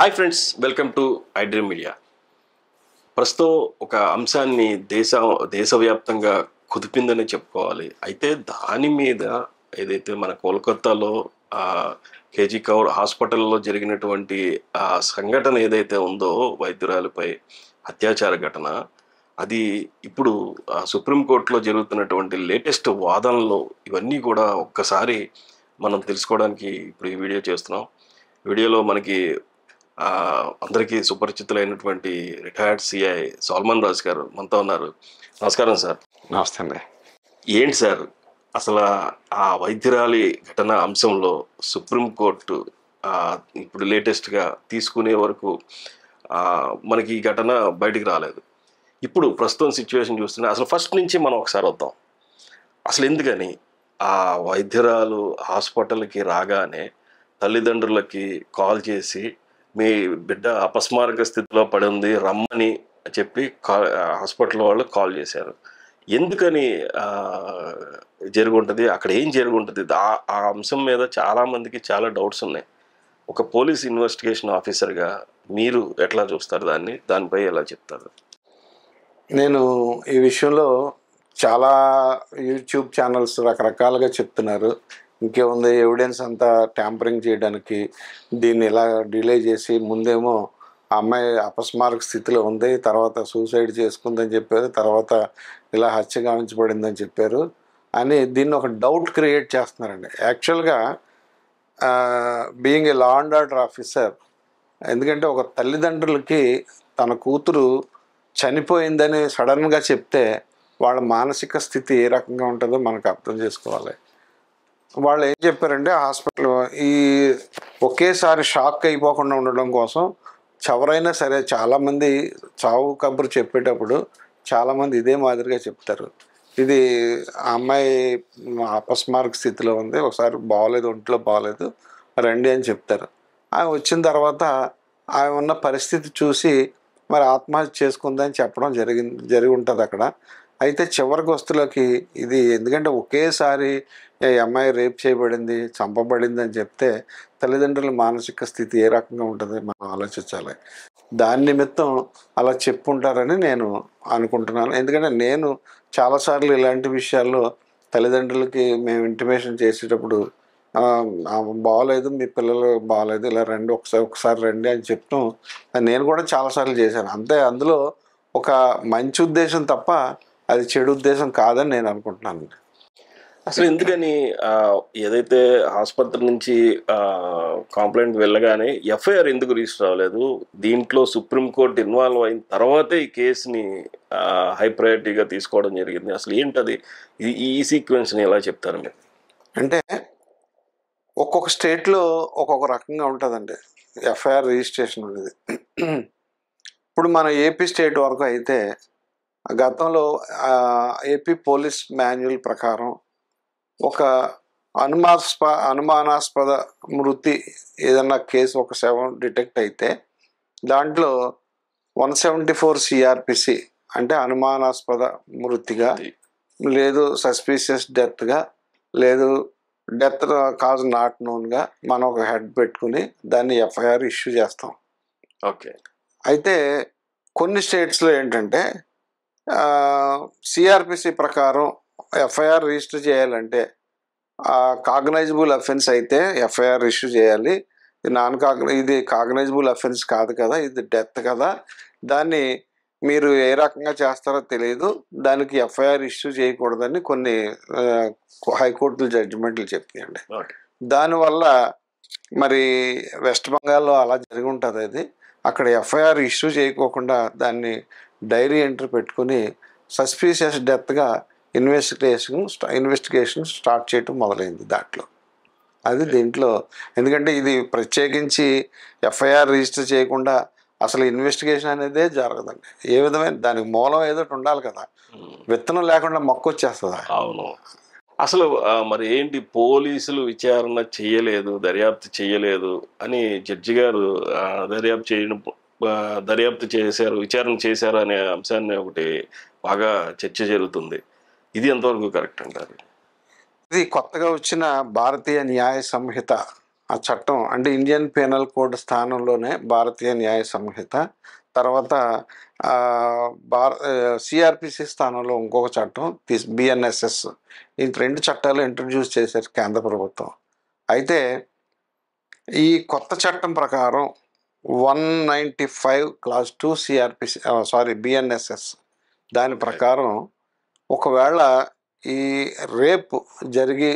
Hi friends, welcome to iDream media. ప్రస్తుతం ఒక అంశాన్ని దేశవ్యాప్తంగా కుదిపిందని చెప్పుకోవాలి. అయితే దాని మీద ఏదైతే మన కోల్కతాలో కేజీ కౌర్ హాస్పిటల్లో జరిగినటువంటి సంఘటన ఏదైతే ఉందో, వైద్యురాలిపై అత్యాచార ఘటన, అది ఇప్పుడు సుప్రీంకోర్టులో జరుగుతున్నటువంటి లేటెస్ట్ వాదనలు ఇవన్నీ కూడా ఒక్కసారి మనం తెలుసుకోవడానికి ఇప్పుడు ఈ వీడియో చేస్తున్నాం. వీడియోలో మనకి అందరికీ సుపరిచితులైనటువంటి రిటైర్డ్ సిఐ సాల్మన్ రాజ్ గారు మనతో ఉన్నారు. నమస్కారం సార్. నమస్తే అండి. ఏంటి సార్ అసలు ఆ వైద్యురాలి ఘటన అంశంలో సుప్రీంకోర్టు ఇప్పుడు లేటెస్ట్గా తీసుకునే వరకు మనకి ఈ ఘటన బయటికి రాలేదు. ఇప్పుడు ప్రస్తుతం సిచ్యువేషన్ చూస్తుంటే అసలు ఫస్ట్ నుంచి మనం ఒకసారి వద్దాం. అసలు ఎందుకని ఆ వైద్యురాలు హాస్పిటల్కి రాగానే తల్లిదండ్రులకి కాల్ చేసి మీ బిడ్డ అపస్మారక స్థితిలో పడి ఉంది రమ్మని చెప్పి హాస్పిటల్ వాళ్ళు కాల్ చేశారు? ఎందుకని జరుగుంటుంది? అక్కడ ఏం జరుగుంటుంది? ఆ అంశం మీద చాలామందికి చాలా డౌట్స్ ఉన్నాయి. ఒక పోలీస్ ఇన్వెస్టిగేషన్ ఆఫీసర్గా మీరు ఎట్లా చూస్తారు దాన్ని? దానిపై ఎలా చెప్తారు? నేను ఈ విషయంలో చాలా యూట్యూబ్ ఛానల్స్ రకరకాలుగా చెప్తున్నారు. ఇంకేముంది, ఎవిడెన్స్ అంతా ట్యాంపరింగ్ చేయడానికి దీన్ని ఇలా డిలే చేసి ముందేమో ఆ అమ్మాయి అపస్మారక స్థితిలో ఉంది, తర్వాత సూసైడ్ చేసుకుందని చెప్పారు, తర్వాత ఇలా హత్య గావించబడిందని చెప్పారు అని దీన్ని ఒక డౌట్ క్రియేట్ చేస్తున్నారండి. యాక్చువల్గా being a law and order officer, ఎందుకంటే ఒక తల్లిదండ్రులకి తన కూతురు చనిపోయిందని సడన్గా చెప్తే వాళ్ళ మానసిక స్థితి ఏ రకంగా ఉంటుందో మనకు అర్థం చేసుకోవాలి. వాళ్ళు ఏం చెప్పారంటే హాస్పిటల్ ఈ ఒకేసారి షాక్ అయిపోకుండా ఉండడం కోసం ఎవరైనా సరే చాలామంది చావు కబురు చెప్పేటప్పుడు చాలామంది ఇదే మాదిరిగా చెప్తారు. ఇది ఆ అమ్మాయి అపస్మారక స్థితిలో ఉంది, ఒకసారి బాగోలేదు, ఒంట్లో బాగోలేదు, రండి అని చెప్తారు. ఆమె వచ్చిన తర్వాత ఆమె ఉన్న పరిస్థితి చూసి మరి ఆత్మహత్య చేసుకుందని చెప్పడం జరిగి ఉంటుంది అక్కడ. అయితే చివరికి వస్తువులకి ఇది ఎందుకంటే ఒకేసారి ఈ అమ్మాయి రేప్ చేయబడింది, చంపబడింది అని చెప్తే తల్లిదండ్రుల మానసిక స్థితి ఏ రకంగా ఉంటుంది మనం ఆలోచించాలి. దాని నిమిత్తం అలా చెప్పుంటారని నేను అనుకుంటున్నాను. ఎందుకంటే నేను చాలాసార్లు ఇలాంటి విషయాల్లో తల్లిదండ్రులకి మేము ఇంటిమేషన్ చేసేటప్పుడు బాగోలేదు, మీ పిల్లలు బాగోలేదు, ఇలా రండి, ఒకసారి రండి అని చెప్తాం. నేను కూడా చాలాసార్లు చేశాను. అంతే, అందులో ఒక మంచి ఉద్దేశం తప్ప అది చెడు ఉద్దేశం కాదని నేను అనుకుంటున్నాను. అసలు ఎందుకని ఏదైతే ఆసుపత్రి నుంచి కంప్లైంట్ వెళ్ళగానే ఎఫ్ఐఆర్ ఎందుకు రిజిస్టర్ అవ్వలేదు? దీంట్లో సుప్రీంకోర్టు ఇన్వాల్వ్ అయిన తర్వాతే ఈ కేసుని హై ప్రయారిటీగా తీసుకోవడం జరిగింది. అసలు ఏంటది? ఈ సీక్వెన్స్ని ఎలా చెప్తారు మీరు? అంటే ఒక్కొక్క స్టేట్లో ఒక్కొక్క రకంగా ఉంటుందండి ఎఫ్ఐఆర్ రిజిస్ట్రేషన్ అనేది. ఇప్పుడు మన ఏపీ స్టేట్ వరకు అయితే గతంలో ఏపీ పోలీస్ మాన్యువల్ ప్రకారం ఒక అనుమానాస్పద మృతి ఏదన్నా కేసు ఒక శవం డిటెక్ట్ అయితే దాంట్లో 174 సిఆర్పిసి అంటే అనుమానాస్పద మృతిగా, లేదు సస్పీషియస్ డెత్గా, లేదు డెత్ కాజ్ నాట్ నోన్గా మనం ఒక హెడ్ పెట్టుకుని దాన్ని ఎఫ్ఐఆర్ ఇష్యూ చేస్తాం. ఓకే. అయితే కొన్ని స్టేట్స్లో ఏంటంటే సిఆర్పిసి ప్రకారం ఎఫ్ఐఆర్ రిజిస్టర్ చేయాలంటే కాగ్నైజబుల్ అఫెన్స్ అయితే ఎఫ్ఐఆర్ ఇష్యూ చేయాలి. ఇది కాగ్నైజబుల్ అఫెన్స్ కాదు కదా, ఇది డెత్ కదా, దాన్ని మీరు ఏ రకంగా చేస్తారో తెలియదు, దానికి ఎఫ్ఐఆర్ ఇష్యూ చేయకూడదని కొన్ని హైకోర్టులు జడ్జిమెంట్లు చెప్తాయండి. దానివల్ల మరి వెస్ట్ బెంగాల్లో అలా జరిగి ఉంటుంది. అది అక్కడ ఎఫ్ఐఆర్ ఇష్యూ చేయకోకుండా దాన్ని డైరీ ఎంట్రీ పెట్టుకుని సస్పీషియస్ డెత్గా ఇన్వెస్టిగేషన్ స్టార్ట్ చేయటం మొదలైంది దాంట్లో. అది దీంట్లో ఎందుకంటే ఇది ప్రత్యేకించి ఎఫ్ఐఆర్ రిజిస్టర్ చేయకుండా అసలు ఇన్వెస్టిగేషన్ అనేదే జరగదండి. ఏ విధమైన దానికి మూలం ఏదో ఉండాలి కదా, విత్తనం లేకుండా మొక్క వచ్చేస్తుందా? అవును. అసలు మరి ఏంటి, పోలీసులు విచారణ చేయలేదు, దర్యాప్తు చేయలేదు అని జడ్జి గారు దర్యాప్తు చేశారు, విచారణ చేశారు అనే అంశాన్ని ఒకటి బాగా చర్చ జరుగుతుంది. ఇది ఎంతవరకు కరెక్ట్ అంటారు? ఇది కొత్తగా వచ్చిన భారతీయ న్యాయ సంహిత ఆ చట్టం అంటే ఇండియన్ పీనల్ కోడ్ స్థానంలోనే భారతీయ న్యాయ సంహిత, తర్వాత సిఆర్పిసి స్థానంలో ఇంకొక చట్టం బిఎన్ఎస్ఎస్, ఈ 2 చట్టాలు ఇంట్రడ్యూస్ చేశారు కేంద్ర ప్రభుత్వం. అయితే ఈ కొత్త చట్టం ప్రకారం 195 క్లాస్ 2 సిఆర్పిసి బిఎన్ఎస్ఎస్ దాని ప్రకారం ఒకవేళ ఈ రేప్ జరిగి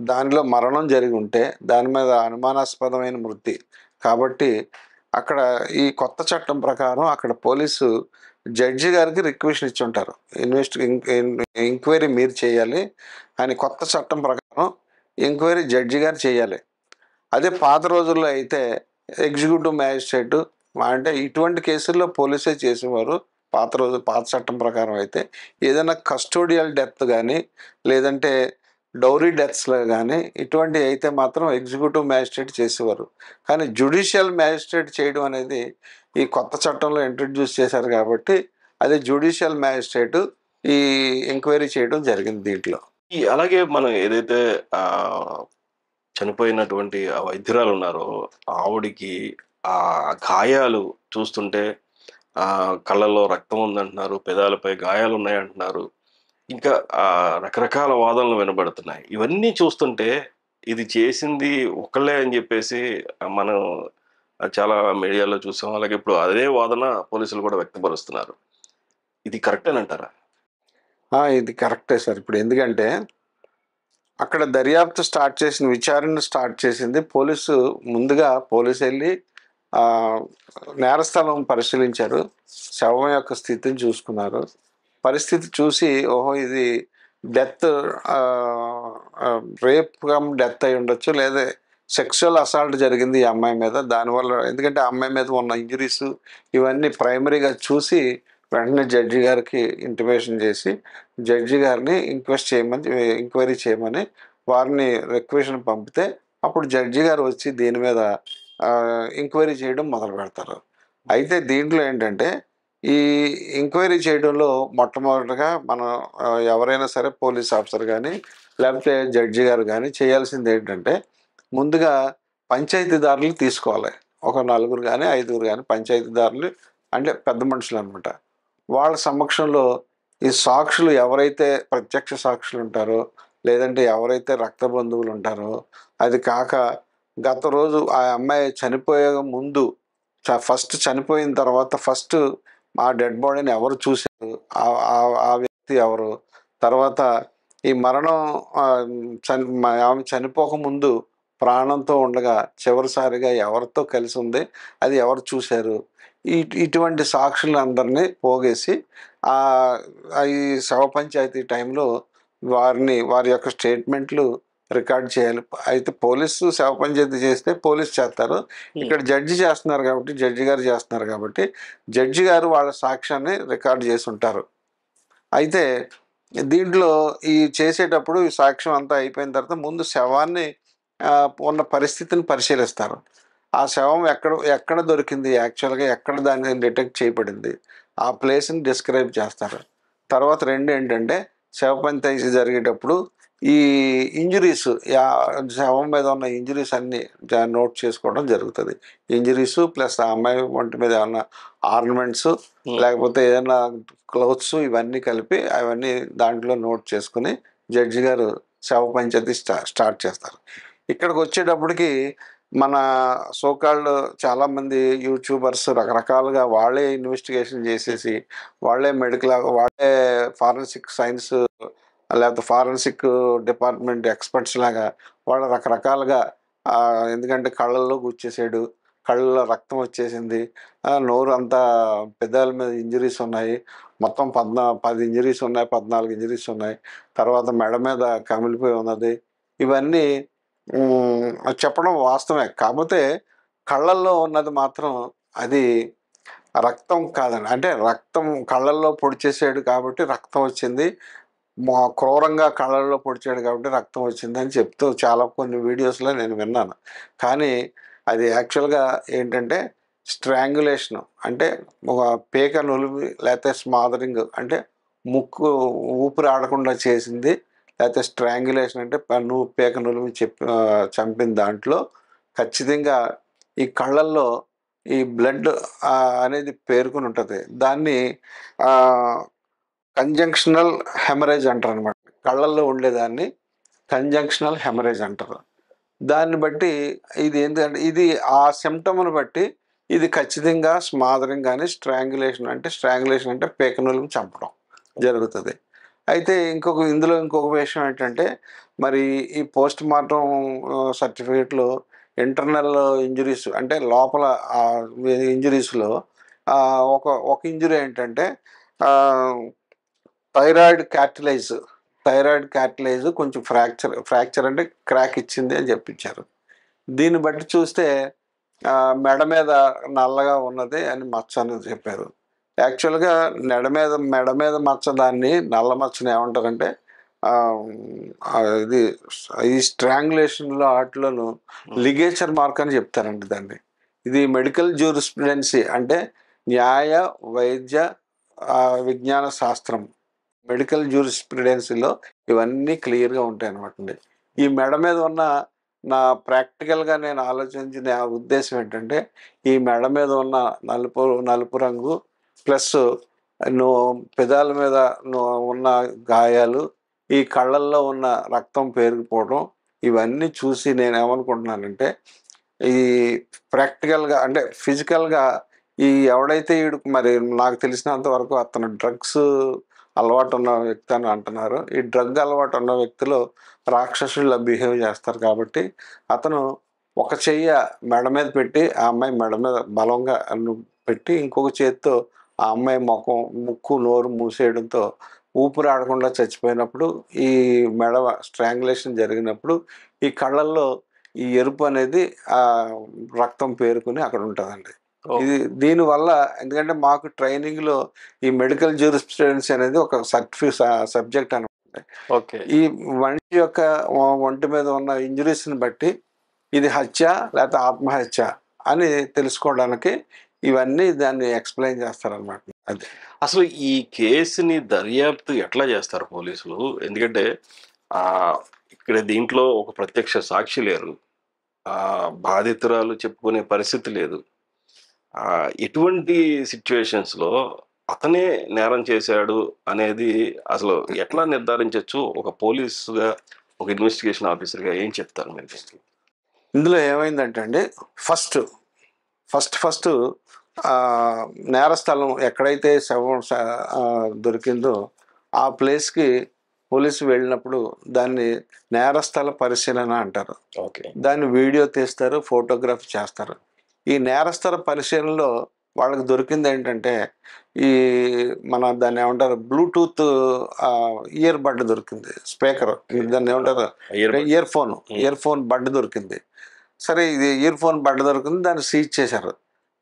దానిలో మరణం జరిగి ఉంటే దాని మీద అనుమానాస్పదమైన మృతి కాబట్టి అక్కడ ఈ కొత్త చట్టం ప్రకారం అక్కడ పోలీసు జడ్జి గారికి రిక్వెస్ట్ ఇచ్చి ఉంటారు, ఎంక్వైరీ మీరు చేయాలి అని. కొత్త చట్టం ప్రకారం ఎంక్వైరీ జడ్జి గారు చేయాలి. అదే పాత రోజుల్లో అయితే ఎగ్జిక్యూటివ్ మ్యాజిస్ట్రేటు, అంటే ఇటువంటి కేసుల్లో పోలీసే చేసేవారు. పాత చట్టం ప్రకారం అయితే ఏదైనా కస్టోడియల్ డెత్ కానీ లేదంటే డౌరీ డెత్స్లో కానీ ఇటువంటి అయితే మాత్రం ఎగ్జిక్యూటివ్ మ్యాజిస్ట్రేట్ చేసేవారు. కానీ జ్యుడిషియల్ మ్యాజిస్ట్రేట్ చేయడం అనేది ఈ కొత్త చట్టంలో ఇంట్రడ్యూస్ చేశారు కాబట్టి అదే జ్యుడిషియల్ మ్యాజిస్ట్రేటు ఈ ఎంక్వైరీ చేయడం జరిగింది దీంట్లో. అలాగే మనం ఏదైతే చనిపోయినటువంటి ఆ వైద్యురాలు ఉన్నారో ఆవిడికి ఆ గాయాలు చూస్తుంటే కళ్ళల్లో రక్తం ఉందంటున్నారు, పెదాలపై గాయాలు ఉన్నాయంటున్నారు, ఇంకా రకరకాల వాదనలు వినబడుతున్నాయి. ఇవన్నీ చూస్తుంటే ఇది చేసింది ఒకళ్ళే అని చెప్పేసి మనం చాలా మీడియాలో చూసాం. అలాగే ఇప్పుడు అదే వాదన పోలీసులు కూడా వ్యక్తపరుస్తున్నారు. ఇది కరెక్టేనంటారా? ఇది కరెక్టే సార్. ఇప్పుడు ఎందుకంటే అక్కడ దర్యాప్తు విచారణ స్టార్ట్ చేసింది పోలీసు. ముందుగా పోలీసు వెళ్ళి నేరస్థలం పరిశీలించారు, శవం యొక్క స్థితిని చూసుకున్నారు. పరిస్థితి చూసి ఓహో ఇది డెత్, రేప్ కమ్ డెత్ అయి ఉండొచ్చు, లేదా సెక్షువల్ అసాల్ట్ జరిగింది ఈ అమ్మాయి మీద. దానివల్ల ఎందుకంటే ఆ అమ్మాయి మీద ఉన్న ఇంజరీస్ ఇవన్నీ ప్రైమరీగా చూసి వెంటనే జడ్జి గారికి ఇంటిమేషన్ చేసి జడ్జి గారిని ఎంక్వైరీ చేయమని వారిని రిక్వెషన్ పంపితే అప్పుడు జడ్జి గారు వచ్చి దీని మీద ఎంక్వైరీ చేయడం మొదలు పెడతారు. అయితే దీంట్లో ఏంటంటే ఈ ఎంక్వైరీ చేయడంలో మొట్టమొదటిగా మనం ఎవరైనా సరే పోలీస్ ఆఫీసర్ కానీ లేకపోతే జడ్జి గారు కానీ చేయాల్సింది ఏంటంటే ముందుగా పంచాయతీదారులు తీసుకోవాలి. ఒక 4 కానీ 5 కానీ పంచాయతీదారులు అంటే పెద్ద మనుషులు అనమాట. వాళ్ళ సమక్షంలో ఈ సాక్షులు ఎవరైతే ప్రత్యక్ష సాక్షులు ఉంటారో లేదంటే ఎవరైతే రక్త బంధువులు ఉంటారో, అది కాక గత రోజు ఆ అమ్మాయి చనిపోయే ముందు ఫస్ట్ చనిపోయిన తర్వాత ఫస్ట్ ఆ డెడ్ బాడీని ఎవరు చూశారు, ఆ వ్యక్తి ఎవరు, తర్వాత ఈ మరణం ఆమె చనిపోకముందు ప్రాణంతో ఉండగా చివరిసారిగా ఎవరితో కలిసి ఉంది అది ఎవరు చూశారు, ఇటువంటి సాక్షులందరినీ పోగేసి ఈ శవ పంచాయతీ టైంలో వారి యొక్క స్టేట్మెంట్లు రికార్డ్ చేయాలి. అయితే పోలీసు శవ పంచాయతీ చేస్తే పోలీసు చేస్తారు, ఇక్కడ జడ్జి చేస్తున్నారు కాబట్టి జడ్జి గారు చేస్తున్నారు కాబట్టి జడ్జి గారు వాళ్ళ సాక్ష్యాన్ని రికార్డ్ చేసి ఉంటారు. అయితే దీంట్లో ఈ చేసేటప్పుడు ఈ సాక్ష్యం అంతా అయిపోయిన తర్వాత ముందు శవాన్ని ఉన్న పరిస్థితిని పరిశీలిస్తారు. ఆ శవం ఎక్కడ దొరికింది, యాక్చువల్గా ఎక్కడ దాన్ని డిటెక్ట్ చేయబడింది, ఆ ప్లేస్ని డిస్క్రైబ్ చేస్తారు. తర్వాత రెండు ఏంటంటే శవ పంచాయతీ జరిగేటప్పుడు ఈ ఇంజురీస్, శవం మీద ఉన్న ఇంజురీస్ అన్నీ నోట్ చేసుకోవడం జరుగుతుంది. ఇంజురీస్ ప్లస్ ఆ అమ్మాయి ఒంటి మీద ఏమన్నా ఆర్నమెంట్స్ లేకపోతే ఏదైనా క్లోత్స్ ఇవన్నీ కలిపి అవన్నీ దాంట్లో నోట్ చేసుకుని జడ్జి గారు శవ పంచాయతీ స్టార్ట్ చేస్తారు. ఇక్కడికి వచ్చేటప్పటికి మన సోకాళ్ళు చాలామంది యూట్యూబర్స్ రకరకాలుగా వాళ్ళే ఇన్వెస్టిగేషన్ చేసేసి వాళ్ళే వాళ్ళే ఫారెన్సిక్ సైన్స్ లేకపోతే ఫారెన్సిక్ డిపార్ట్మెంట్ ఎక్స్పర్ట్స్ లాగా వాళ్ళు రకరకాలుగా, ఎందుకంటే కళ్ళల్లో గుచ్చేసాడు, కళ్ళల్లో రక్తం వచ్చేసింది, నోరు అంతా పెదాల మీద ఇంజరీస్ ఉన్నాయి, మొత్తం 10 ఇంజరీస్ ఉన్నాయి, 14 ఇంజరీస్ ఉన్నాయి, తర్వాత మెడ మీద కమిలిపోయి ఉన్నది, ఇవన్నీ చెప్పడం వాస్తవమే. కాకపోతే కళ్ళల్లో ఉన్నది మాత్రం అది రక్తం కాదండి. అంటే రక్తం కళ్ళల్లో పొడిచేసాడు కాబట్టి రక్తం వచ్చింది, క్రూరంగా కళ్ళల్లో పొడిచాడు కాబట్టి రక్తం వచ్చిందని చెప్తూ కొన్ని వీడియోస్లో నేను విన్నాను. కానీ అది యాక్చువల్గా ఏంటంటే స్ట్రాంగులేషన్, అంటే ఒక పేక నులిమి లేకపోతే స్మాదరింగ్ అంటే ముక్కు ఊపిరి ఆడకుండా చేసింది, లేకపోతే స్ట్రాంగులేషన్ అంటే పేక నులిమి చంపిన దాంట్లో ఖచ్చితంగా ఈ కళ్ళల్లో ఈ బ్లడ్ అనేది పేరుకుని ఉంటుంది. దాన్ని కంజంక్షనల్ హెమరేజ్ అంటారు అనమాట. కళ్ళల్లో ఉండేదాన్ని కంజంక్షనల్ హెమరేజ్ అంటారు. దాన్ని బట్టి ఇది ఏంటంటే ఇది ఆ సిమ్టమ్ని బట్టి ఇది ఖచ్చితంగా స్మాదరింగ్ కానీ స్ట్రాంగులేషన్ అంటే పేకనూలు చంపడం జరుగుతుంది. అయితే ఇంకొక విషయం ఏంటంటే మరి ఈ పోస్ట్ మార్టం సర్టిఫికేట్లో ఇంటర్నల్ ఇంజురీస్ అంటే లోపల ఇంజురీస్లో ఒక ఇంజురీ ఏంటంటే థైరాయిడ్ క్యాటిలైజ్ కొంచెం ఫ్రాక్చర్ అంటే క్రాక్ ఇచ్చింది అని చెప్పించారు. దీన్ని బట్టి చూస్తే మెడ మీద నల్లగా ఉన్నది అని మచ్చ అని చెప్పారు. యాక్చువల్గా మెడ మీద మచ్చ దాన్ని నల్ల మచ్చని ఏమంటారంటే ఇది ఈ స్ట్రాంగులేషన్లో వాటిలోను లిగేచర్ మార్క్ అని చెప్తారండి దాన్ని. ఇది మెడికల్ జ్యూరిస్ప్రుడెన్సీ అంటే న్యాయ వైద్య విజ్ఞాన శాస్త్రం మెడికల్ జ్యూరిస్ప్రుడెన్సీలో ఇవన్నీ క్లియర్గా ఉంటాయి అన్నమాట అండి. ఈ మెడ మీద ఉన్న ప్రాక్టికల్గా నేను ఆలోచించిన ఉద్దేశం ఏంటంటే ఈ మెడ మీద ఉన్న నలుపు రంగు ప్లస్ పెదాల మీద ఉన్న గాయాలు, ఈ కళ్ళల్లో ఉన్న రక్తం పేరుకుపోవడం, ఇవన్నీ చూసి నేను ఏమనుకుంటున్నానంటే ఈ ప్రాక్టికల్గా అంటే ఫిజికల్గా ఎవడైతే మరి నాకు తెలిసినంత వరకు అతను డ్రగ్స్ అలవాటు ఉన్న వ్యక్తి అని అంటున్నారు. ఈ డ్రగ్ అలవాటు ఉన్న వ్యక్తులు రాక్షసులా బిహేవ్ చేస్తారు. కాబట్టి అతను ఒక చెయ్య మెడ మీద పెట్టి ఆ అమ్మాయి మెడ మీద బలంగా పెట్టి ఇంకొక చేత్తో ఆ అమ్మాయి ముక్కు నోరు మూసేయడంతో ఊపిరి ఆడకుండా చచ్చిపోయినప్పుడు ఈ మెడ స్ట్రాంగులేషన్ జరిగినప్పుడు ఈ కళ్ళల్లో ఈ ఎరుపు అనేది రక్తం పేరుకుని అక్కడ ఉంటుందండి. ఇది దీనివల్ల ఎందుకంటే మాకు ట్రైనింగ్లో ఈ మెడికల్ జ్యూరిస్ప్రుడెన్సీ అనేది ఒక సబ్జెక్ట్ అనమాట. ఈ మనిషి యొక్క ఒంటి మీద ఉన్న ఇంజురీస్ని బట్టి ఇది హత్య లేకపోతే ఆత్మహత్య అని తెలుసుకోవడానికి ఇవన్నీ దాన్ని ఎక్స్ప్లెయిన్ చేస్తారనమాట. అది అసలు ఈ కేసుని దర్యాప్తు ఎట్లా చేస్తారు పోలీసులు? ఎందుకంటే ఇక్కడ దీంట్లో ఒక ప్రత్యక్ష సాక్షి లేరు, బాధితురాలు చెప్పుకునే పరిస్థితి లేదు. ఎటువంటి సిచ్యువేషన్స్లో అతనే నేరం చేశాడు అనేది అసలు ఎట్లా నిర్ధారించవచ్చు? ఒక పోలీసుగా, ఒక ఇన్వెస్టిగేషన్ ఆఫీసర్గా ఏం చెప్తారు మీరు? ఇందులో ఏమైందంటే అండి, ఫస్ట్ నేరస్థలం ఎక్కడైతే శవం దొరికిందో ఆ ప్లేస్కి పోలీసు వెళ్ళినప్పుడు దాన్ని నేరస్థల పరిశీలన అంటారు. దాన్ని వీడియో తీస్తారు, ఫోటోగ్రఫీ చేస్తారు. ఈ నేరస్థల పరిశీలనలో వాళ్ళకి దొరికింది ఏంటంటే దాన్ని ఏమంటారు బ్లూటూత్ ఇయర్ బడ్ దొరికింది, స్పీకర్, దాన్ని ఏమంటారు ఇయర్ ఫోన్ బడ్ దొరికింది. సరే, ఇది ఇయర్ ఫోన్ బడ్ దొరికింది, దాన్ని సీజ్ చేశారు.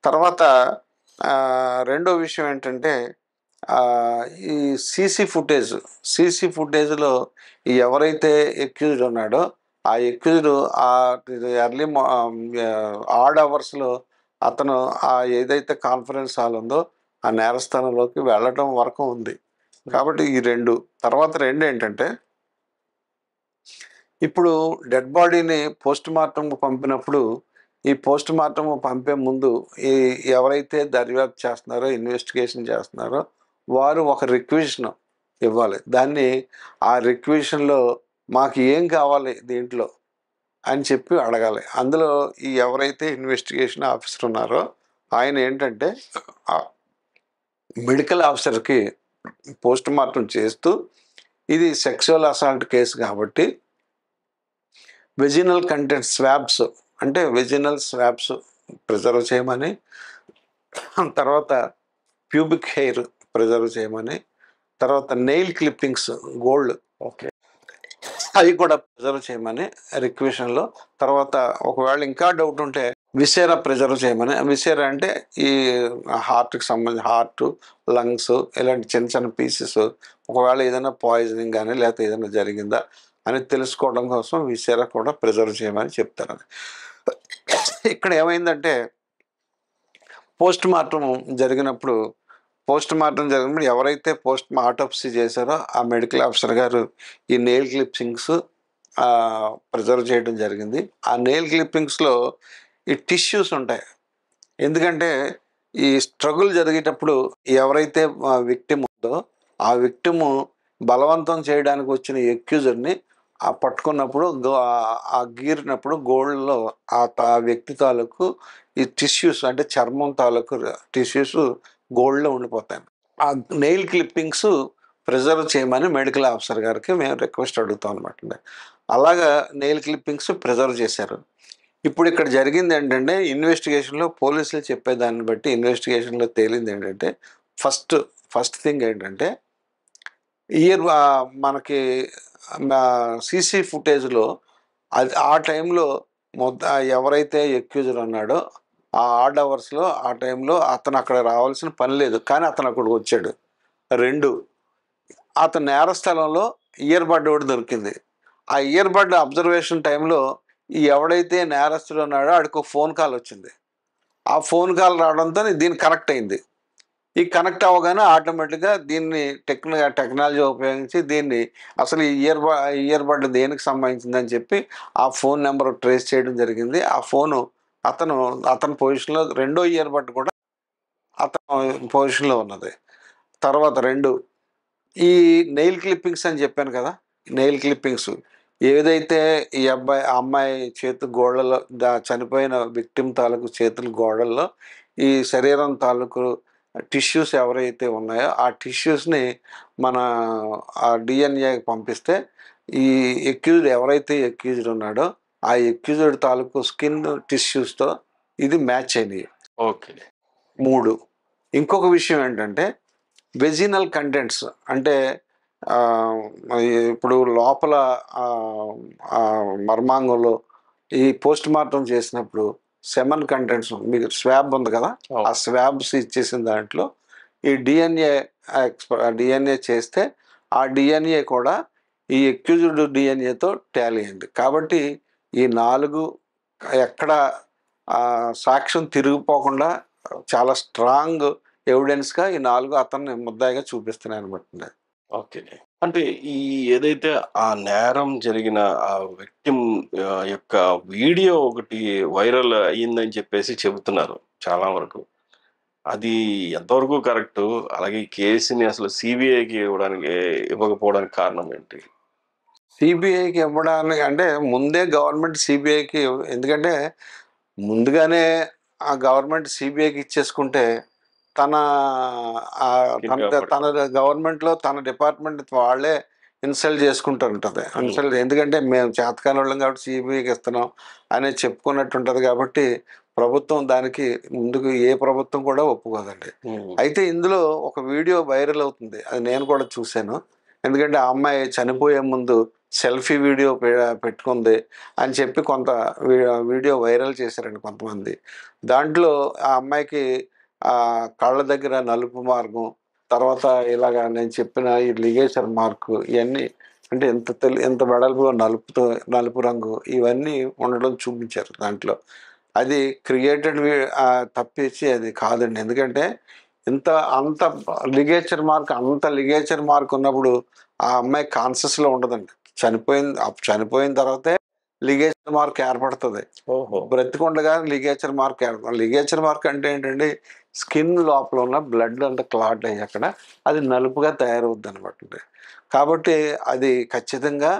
తర్వాత రెండో విషయం ఏంటంటే ఈ సీసీ ఫుటేజ్లో ఎవరైతే ఎక్యూజ్డ్ ఉన్నాడో ఆ ఎక్యూజ్డ్ ఎర్లీ ఆడ్ అవర్స్లో అతను ఏదైతే కాన్ఫరెన్స్ హాల్ ఉందో ఆ నేరస్థానంలోకి వెళ్ళడం వరకు ఉంది. కాబట్టి ఈ తర్వాత ఏంటంటే ఇప్పుడు డెడ్ బాడీని పోస్ట్ మార్టం పంపినప్పుడు ఈ పోస్ట్ మార్టం పంపే ముందు ఎవరైతే దర్యాప్తు చేస్తున్నారో, ఇన్వెస్టిగేషన్ చేస్తున్నారో వారు ఒక రిక్వెషన్ ఇవ్వాలి. దాన్ని ఆ రిక్వెషన్లో మాకు ఏం కావాలి దీంట్లో అని చెప్పి అడగాలి. అందులో ఎవరైతే ఇన్వెస్టిగేషన్ ఆఫీసర్ ఉన్నారో ఆయన ఏంటంటే మెడికల్ ఆఫీసర్కి పోస్ట్ మార్టం చేస్తూ ఇది సెక్షువల్ అసాల్ట్ కేసు కాబట్టి వెజినల్ కంటెంట్ స్వాబ్స్ అంటే వెజినల్ స్వాబ్స్ ప్రిజర్వ్ చేయమని, తర్వాత ప్యూబిక్ హెయిర్ ప్రిజర్వ్ చేయమని, తర్వాత నెయిల్ క్లిప్పింగ్స్ గోల్డ్ అవి కూడా ప్రిజర్వ్ చేయమని రిక్వెషన్లో. తర్వాత ఒకవేళ ఇంకా డౌట్ ఉంటే విసేరా ప్రిజర్వ్ చేయమని. విసేరా అంటే ఈ హార్ట్కి సంబంధించి హార్ట్, లంగ్స్ ఇలాంటి చిన్న చిన్న పీసెస్ ఒకవేళ ఏదైనా పాయిజనింగ్ కానీ లేకపోతే ఏదైనా జరిగిందా అని తెలుసుకోవడం కోసం విసేరా కూడా ప్రిజర్వ్ చేయమని చెప్తారు. ఇక్కడ ఏమైందంటే పోస్ట్ మార్టం జరిగినప్పుడు ఎవరైతే ఆటోప్సీ చేశారో ఆ మెడికల్ ఆఫీసర్ గారు ఈ నెయిల్ క్లిప్పింగ్స్ ప్రిజర్వ్ చేయడం జరిగింది. ఆ నెయిల్ క్లిప్పింగ్స్లో ఈ టిష్యూస్ ఉంటాయి. ఎందుకంటే ఈ స్ట్రగుల్ జరిగేటప్పుడు ఎవరైతే విక్టిమ్ ఉందో ఆ విక్టిము బలవంతం చేయడానికి వచ్చిన ఎక్యూజర్ని పట్టుకున్నప్పుడు ఆ గీరినప్పుడు గోల్డ్లో ఆ వ్యక్తి తాలూకు ఈ టిష్యూస్ అంటే చర్మం తాలూకు టిష్యూస్ గోల్డ్లో ఉండిపోతాయి. ఆ నెయిల్ క్లిప్పింగ్స్ ప్రిజర్వ్ చేయమని మెడికల్ ఆఫీసర్ గారికి మేము రిక్వెస్ట్ అడుగుతాం అనమాట. అలాగా నెయిల్ క్లిప్పింగ్స్ ప్రిజర్వ్ చేశారు. ఇప్పుడు ఇక్కడ జరిగింది ఏంటంటే ఇన్వెస్టిగేషన్లో పోలీసులు చెప్పేదాన్ని బట్టి ఇన్వెస్టిగేషన్లో తేలింది ఏంటంటే ఫస్ట్ థింగ్ ఏంటంటే మనకి సీసీ ఫుటేజ్లో అది ఆ టైంలో ఎవరైతే ఎక్యూజర్ ఉన్నాడో ఆ ఆడ్ అవర్స్లో ఆ టైంలో అతను అక్కడ రావాల్సిన పని లేదు, కానీ అతను అక్కడికి వచ్చాడు. 2, అతను నేర స్థలంలో ఇయర్ బడ్ ఒకటి దొరికింది. ఆ ఇయర్ బడ్ అబ్జర్వేషన్ టైంలో ఎవడైతే నేరస్తుడు ఉన్నాడో ఆడికి ఒక ఫోన్ కాల్ వచ్చింది. ఆ ఫోన్ కాల్ రావడంతో దీన్ని కనెక్ట్ అయింది. ఈ కనెక్ట్ అవ్వగానే ఆటోమేటిక్గా దీన్ని టెక్నాలజీ ఉపయోగించి దీన్ని అసలు ఈ ఇయర్ బడ్ దేనికి సంబంధించిందని చెప్పి ఆ ఫోన్ నెంబర్ ట్రేస్ చేయడం జరిగింది. ఆ ఫోను అతని పొజిషన్లో, రెండో ఇయర్ బడ్ కూడా అతని పొజిషన్లో ఉన్నది. తర్వాత 2, ఈ నెయిల్ క్లిప్పింగ్స్ అని చెప్పాను కదా, నెయిల్ క్లిప్పింగ్స్ ఏదైతే ఈ అమ్మాయి చేతు గోడల్లో చనిపోయిన విక్టిమ్ తాలూకు చేతుల గోడల్లో ఈ శరీరం తాలూకు టిష్యూస్ ఎవరైతే ఉన్నాయో ఆ టిష్యూస్ని మన ఆ డిఎన్ఏకి పంపిస్తే ఈ ఎవరైతే ఎక్యూజ్డ్ ఉన్నాడో ఆ ఎక్యూజ్డ్ తాలూకు స్కిన్ టిష్యూస్తో ఇది మ్యాచ్ అయినాయి. ఓకే. 3, ఇంకొక విషయం ఏంటంటే వెజినల్ కంటెంట్స్ అంటే ఇప్పుడు లోపల మర్మాంగంలో ఈ పోస్ట్ మార్టం చేసినప్పుడు సెమన్ కంటెంట్స్, మీకు స్వాబ్ ఉంది కదా, ఆ స్వాబ్స్ ఇచ్చేసిన దాంట్లో ఈ డిఎన్ఏ చేస్తే ఆ డిఎన్ఏ కూడా ఈ ఎక్యూజ్డ్ డిఎన్ఏతో టాలీ అయింది. కాబట్టి ఈ 4 ఎక్కడ సాక్ష్యం తిరిగిపోకుండా చాలా స్ట్రాంగ్ ఎవిడెన్స్గా ఈ 4 అతన్ని ముద్దాయిగా చూపిస్తున్నాయి అనమాట. ఓకే. అంటే ఈ ఏదైతే ఆ నేరం జరిగిన ఆ విక్టిమ్ యొక్క వీడియో ఒకటి వైరల్ అయ్యిందని చెప్పేసి చెబుతున్నారు చాలా వరకు. అది ఎంతవరకు కరెక్టు? అలాగే ఈ కేసుని అసలు సిబిఐకి ఇవ్వకపోవడానికి కారణం ఏంటి? సిబిఐకి ఇవ్వడానికి అంటే ముందే గవర్నమెంట్ సిబిఐకి, ఎందుకంటే ముందుగానే ఆ గవర్నమెంట్ సిబిఐకి ఇచ్చేసుకుంటే తన గవర్నమెంట్లో తన డిపార్ట్మెంట్ వాళ్ళే ఇన్సల్ట్ చేసుకుంటూ ఉంటుంది. ఎందుకంటే మేము చేతకాని వాళ్ళం కాబట్టి సిబిఐకి ఇస్తున్నాం అనేది చెప్పుకున్నట్టు ఉంటుంది. కాబట్టి ప్రభుత్వం దానికి ముందుకు ఏ ప్రభుత్వం కూడా ఒప్పుకోదండి. అయితే ఇందులో ఒక వీడియో వైరల్ అవుతుంది, అది నేను కూడా చూశాను. ఎందుకంటే ఆ అమ్మాయి చనిపోయే ముందు సెల్ఫీ వీడియో పెట్టుకుంది అని చెప్పి కొంత వీడియో వైరల్ చేశారండి కొంతమంది. దాంట్లో ఆ అమ్మాయికి కళ్ళ దగ్గర నలుపు మార్గం, తర్వాత ఇలాగా నేను చెప్పిన ఈ లిగేచర్ మార్కు, ఇవన్నీ అంటే ఎంత వెడల్పులో నలుపు రంగు ఇవన్నీ ఉండడం చూపించారు దాంట్లో. అది క్రియేటెడ్ తప్పించి అది కాదండి. ఎందుకంటే అంత లిగేచర్ మార్క్ ఉన్నప్పుడు ఆ అమ్మాయి కాన్షియస్లో ఉండదండి. చనిపోయిన తర్వాతే లిగేచర్ మార్క్ ఏర్పడుతుంది. బ్రతికుండగా లిగేచర్ మార్క్ అంటే ఏంటండి, స్కిన్ లోపల ఉన్న బ్లడ్ అంతా క్లాట్ అయ్యి అక్కడ అది నలుపుగా తయారవుద్ది అనమాట. కాబట్టి అది ఖచ్చితంగా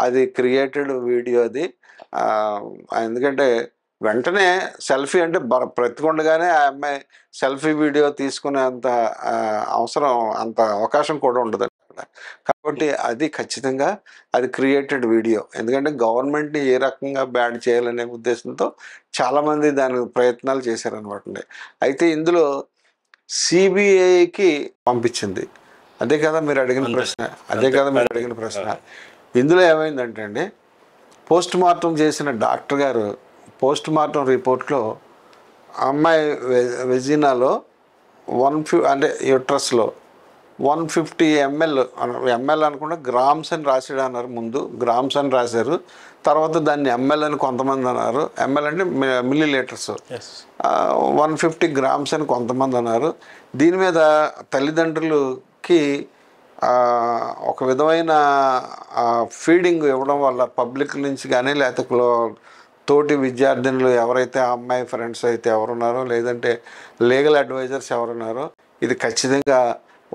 అది క్రియేటెడ్ వీడియో అది. ఎందుకంటే వెంటనే సెల్ఫీ అంటే బ్రతికుండగానే ఆ అమ్మాయి సెల్ఫీ వీడియో తీసుకునే అంత అవకాశం కూడా ఉండదు అక్కడ. కాబట్టి అది ఖచ్చితంగా అది క్రియేటెడ్ వీడియో. ఎందుకంటే గవర్నమెంట్ని ఏ రకంగా బ్యాడ్ చేయాలనే ఉద్దేశంతో చాలామంది దాని ప్రయత్నాలు చేశారనమాట. అయితే ఇందులో సిబిఐకి పంపించింది. అదే కదా మీరు అడిగిన ప్రశ్న. ఇందులో ఏమైందంటే అండి, పోస్ట్ మార్టం చేసిన డాక్టర్ గారు పోస్ట్ మార్టం రిపోర్ట్లో అమ్మాయి వెజినాలో అంటే యూట్రస్లో 150 ml అనుకుంటే గ్రామ్స్ అని రాసాడు అన్నారు. ముందు గ్రామ్స్ అని రాశారు, తర్వాత దాన్ని ఎంఎల్ అని కొంతమంది అన్నారు. ఎంఎల్ అంటే మిల్లీ లీటర్స్. 150 grams అని కొంతమంది అన్నారు. దీని మీద తల్లిదండ్రులకి ఒక విధమైన ఫీడింగ్ ఇవ్వడం వల్ల పబ్లిక్ నుంచి కానీ లేకపోతే తోటి విద్యార్థినులు ఎవరైతే ఆ అమ్మాయి ఫ్రెండ్స్ అయితే ఎవరున్నారో లేదంటే లీగల్ అడ్వైజర్స్ ఎవరున్నారో ఇది ఖచ్చితంగా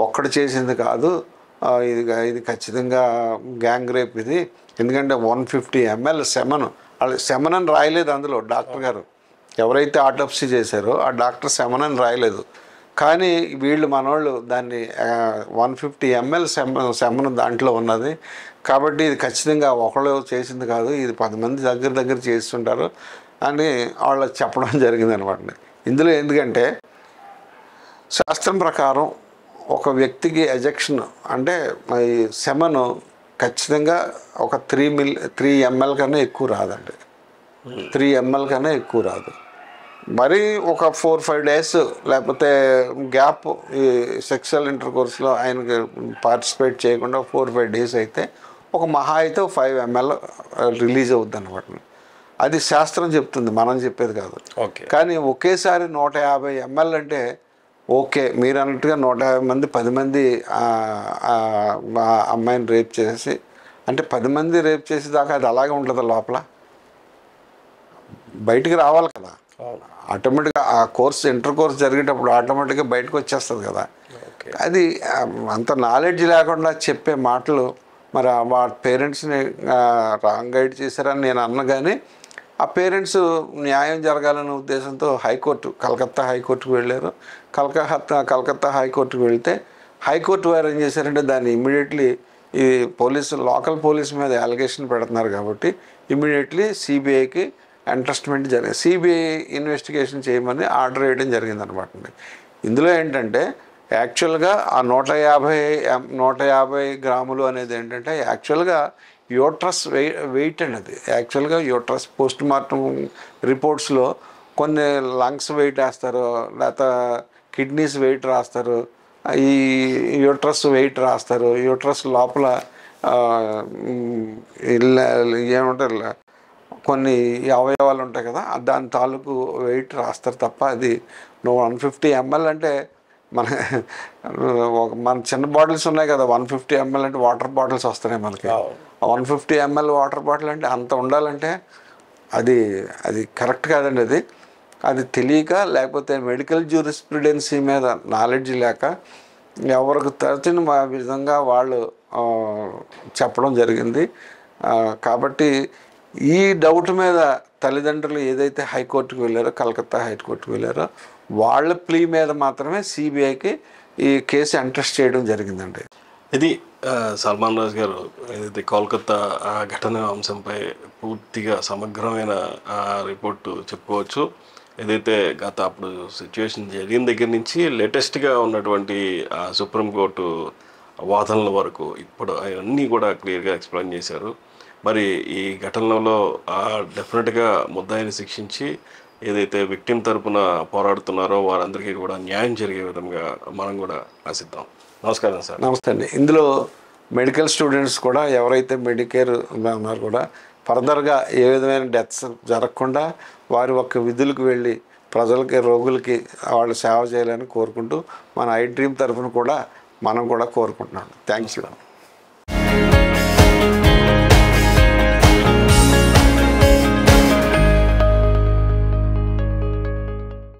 ఒక్కడు చేసింది కాదు, ఇది ఖచ్చితంగా గ్యాంగ్ రేప్ ఇది. ఎందుకంటే 150 ml సెమన్, వాళ్ళు సెమన్ అని రాయలేదు అందులో. డాక్టర్ గారు ఎవరైతే ఆటోప్సీ చేశారో ఆ డాక్టర్ సెమన్ అని రాయలేదు, కానీ వీళ్ళు మనోళ్ళు దాన్ని 150 ml సెమన్ దాంట్లో ఉన్నది కాబట్టి ఇది ఖచ్చితంగా ఒకళ్ళు చేసింది కాదు, ఇది 10 మంది దగ్గర చేస్తుంటారు అని వాళ్ళు చెప్పడం జరిగింది అనమాట. ఇందులో ఎందుకంటే శాస్త్రం ప్రకారం ఒక వ్యక్తికి ఎజెక్షన్ అంటే ఈ సెమను ఖచ్చితంగా ఒక 3 ml కన్నా ఎక్కువ రాదండి. 3 ml కన్నా ఎక్కువ రాదు. మరి ఒక 4-5 days లేకపోతే గ్యాప్ ఈ సెక్షువల్ ఇంటర్కోర్స్లో ఆయనకి పార్టిసిపేట్ చేయకుండా 4-5 days అయితే ఒక మహా అయితే 5 ml రిలీజ్ అవుద్ది అనమాట. అది శాస్త్రం చెప్తుంది, మనం చెప్పేది కాదు. కానీ ఒకేసారి 150 ml అంటే ఓకే, మీరు అన్నట్టుగా 150 మంది 10 మంది అమ్మాయిని రేప్ చేసి, అంటే 10 మంది రేప్ చేసేదాకా అది అలాగే ఉంటుంది, లోపల బయటికి రావాలి కదా ఆటోమేటిక్గా. ఆ కోర్స్ ఇంటర్ కోర్స్ జరిగేటప్పుడు ఆటోమేటిక్గా బయటకు వచ్చేస్తుంది కదా. అది అంత నాలెడ్జ్ లేకుండా చెప్పే మాటలు మరి వాళ్ళ పేరెంట్స్ని రాంగ్ గైడ్ చేశారని నేను అన్న, కానీ ఆ పేరెంట్స్ న్యాయం జరగాలనే ఉద్దేశంతో కలకత్తా హైకోర్టుకు వెళ్ళారు. కలకత్తా హైకోర్టుకు వెళ్తే హైకోర్టు వారు ఏం చేశారంటే దాన్ని ఇమ్మీడియట్లీ ఈ లోకల్ పోలీస్ మీద అలిగేషన్ పెడుతున్నారు కాబట్టి ఇమ్మీడియట్లీ సిబిఐకి ఎంట్రస్ట్మెంట్ జరిగింది. సిబిఐ ఇన్వెస్టిగేషన్ చేయమని ఆర్డర్ వేయడం జరిగిందనమాట. ఇందులో ఏంటంటే యాక్చువల్గా ఆ 150 గ్రాములు అనేది ఏంటంటే యాక్చువల్గా యూట్రస్ వెయిట్ అండి. అది యాక్చువల్గా యూట్రస్ పోస్ట్ మార్టం రిపోర్ట్స్లో కొన్ని లంగ్స్ వెయిట్ వేస్తారు, లేకపోతే కిడ్నీస్ వెయిట్ రాస్తారు, ఈ యూట్రస్ వెయిట్ రాస్తారు. యూట్రస్ లోపల ఏమంటారు కొన్ని అవయవాలు ఉంటాయి కదా, దాని తాలూకు వెయిట్ రాస్తారు తప్ప అది 150 ml అంటే మన చిన్న బాటిల్స్ ఉన్నాయి కదా 150 ml అంటే వాటర్ బాటిల్స్ వస్తున్నాయి మనకి. 150 ml వాటర్ బాటిల్ అంటే అంత ఉండాలంటే అది కరెక్ట్ కాదండి. అది తెలియక లేకపోతే మెడికల్ జ్యూరిస్ప్రుడెన్సీ మీద నాలెడ్జ్ లేక ఎవరికి తరచిన విధంగా వాళ్ళు చెప్పడం జరిగింది. కాబట్టి ఈ డౌట్ మీద తల్లిదండ్రులు ఏదైతే హైకోర్టుకు వెళ్ళారో, కలకత్తా హైకోర్టుకు వెళ్ళారో వాళ్ళ ప్లీ మీద మాత్రమే సిబిఐకి ఈ కేసు ఎంట్రస్ట్ చేయడం జరిగిందండి. ఇది సల్మాన్ రాజ్ గారు ఏదైతే కోల్కతా ఘటన అంశంపై పూర్తిగా సమగ్రమైన రిపోర్టు చెప్పుకోవచ్చు. ఏదైతే అప్పుడు సిచ్యువేషన్ జరిగిన దగ్గర నుంచి లేటెస్ట్గా ఉన్నటువంటి సుప్రీంకోర్టు వాదనల వరకు ఇప్పుడు అవన్నీ కూడా క్లియర్గా ఎక్స్ప్లెయిన్ చేశారు. మరి ఈ ఘటనలో డెఫినెట్గా ముద్దాయిని శిక్షించి ఏదైతే విక్టిమ్ తరపున పోరాడుతున్నారో వారందరికీ కూడా న్యాయం జరిగే విధంగా మనం కూడా ఆశిద్దాం. నమస్కారం సార్. నమస్తే అండి. ఇందులో మెడికల్ స్టూడెంట్స్ కూడా ఎవరైతే మెడికేర్ ఉన్నారో కూడా ఫర్దర్గా ఏ విధమైన డెత్స్ జరగకుండా వారి ఒక్క విధులకు వెళ్ళి ప్రజలకి, రోగులకి వాళ్ళు సేవ చేయాలని కోరుకుంటూ మన ఐ డ్రీమ్ తరఫున కూడా మనం కూడా కోరుకుంటున్నాం. Thanks you.